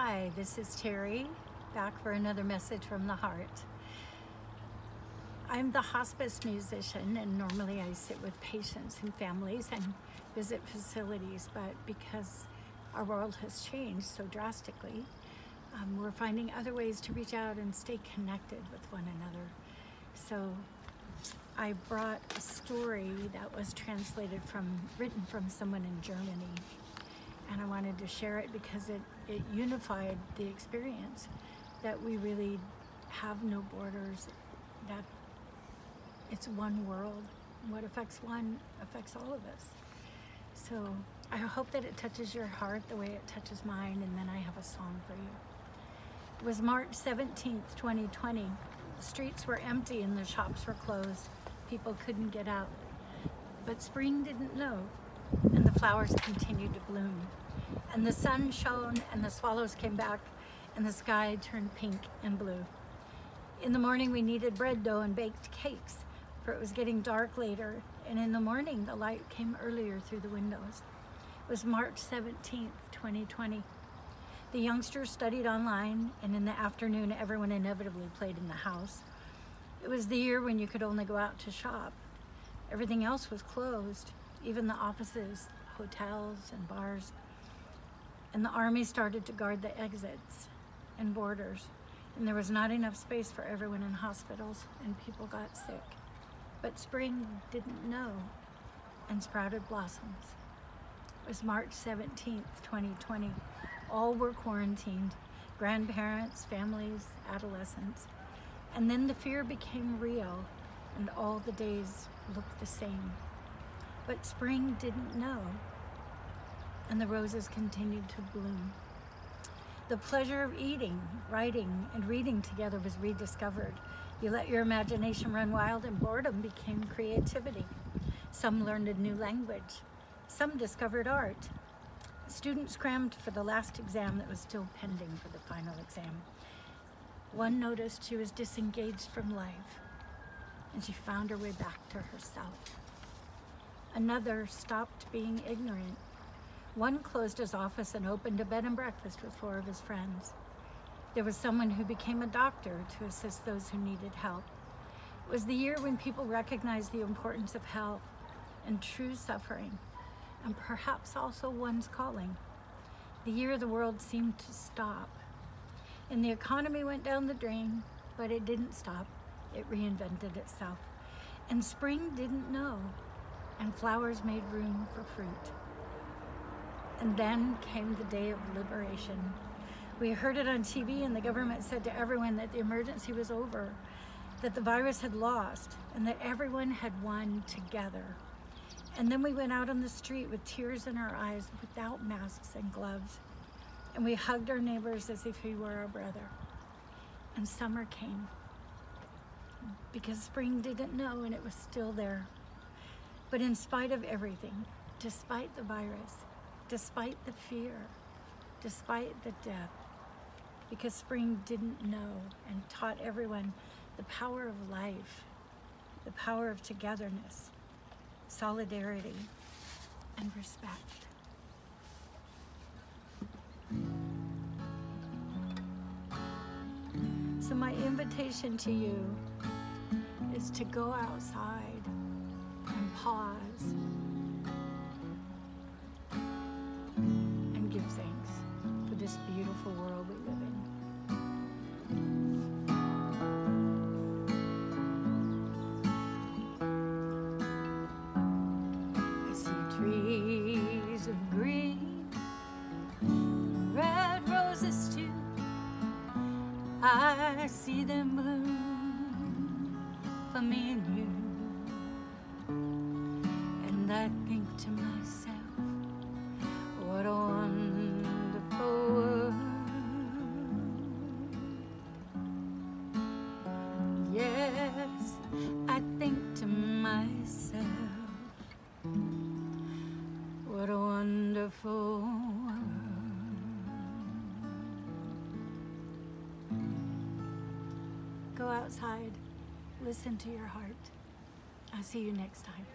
Hi, this is Terry, back for another message from the heart. I'm the hospice musician, and normally I sit with patients and families and visit facilities, but because our world has changed so drastically, we're finding other ways to reach out and stay connected with one another. So I brought a story that was written from someone in Germany, and I wanted to share it because it unified the experience that we really have no borders, that it's one world. What affects one affects all of us. So I hope that it touches your heart the way it touches mine, and then I have a song for you. It was March 17th, 2020. The streets were empty and the shops were closed. People couldn't get out. But spring didn't know, and the flowers continued to bloom. And the sun shone, and the swallows came back, and the sky turned pink and blue. In the morning, we kneaded bread dough and baked cakes, for it was getting dark later, and in the morning, the light came earlier through the windows. It was March 17th, 2020. The youngsters studied online, and in the afternoon, everyone inevitably played in the house. It was the year when you could only go out to shop. Everything else was closed, even the offices, hotels, and bars. And the army started to guard the exits and borders, and there was not enough space for everyone in hospitals, and people got sick. But spring didn't know and sprouted blossoms. It was March 17th, 2020. All were quarantined, grandparents, families, adolescents. And then the fear became real, and all the days looked the same. But spring didn't know, and the roses continued to bloom. The pleasure of eating, writing, and reading together was rediscovered. You let your imagination run wild, and boredom became creativity. Some learned a new language. Some discovered art. Students crammed for the last exam that was still pending for the final exam. One noticed she was disengaged from life, and she found her way back to herself. Another stopped being ignorant. One closed his office and opened a bed and breakfast with 4 of his friends. There was someone who became a doctor to assist those who needed help. It was the year when people recognized the importance of health and true suffering, and perhaps also one's calling. The year the world seemed to stop, and the economy went down the drain, but it didn't stop. It reinvented itself. And spring didn't know, and flowers made room for fruit. And then came the day of liberation. We heard it on TV, and the government said to everyone that the emergency was over, that the virus had lost, and that everyone had won together. And then we went out on the street with tears in our eyes, without masks and gloves. And we hugged our neighbors as if he were our brother. And summer came, because spring didn't know, and it was still there. But in spite of everything, despite the virus, despite the fear, despite the death, because spring didn't know and taught everyone the power of life, the power of togetherness, solidarity, and respect. So my invitation to you is to go outside and pause and give thanks for this beautiful world we live in. I see trees of green, red roses too. I see them bloom for me and you. And I think to myself, what a wonderful world. Yes, I think to myself, what a wonderful world. Go outside, listen to your heart. I'll see you next time.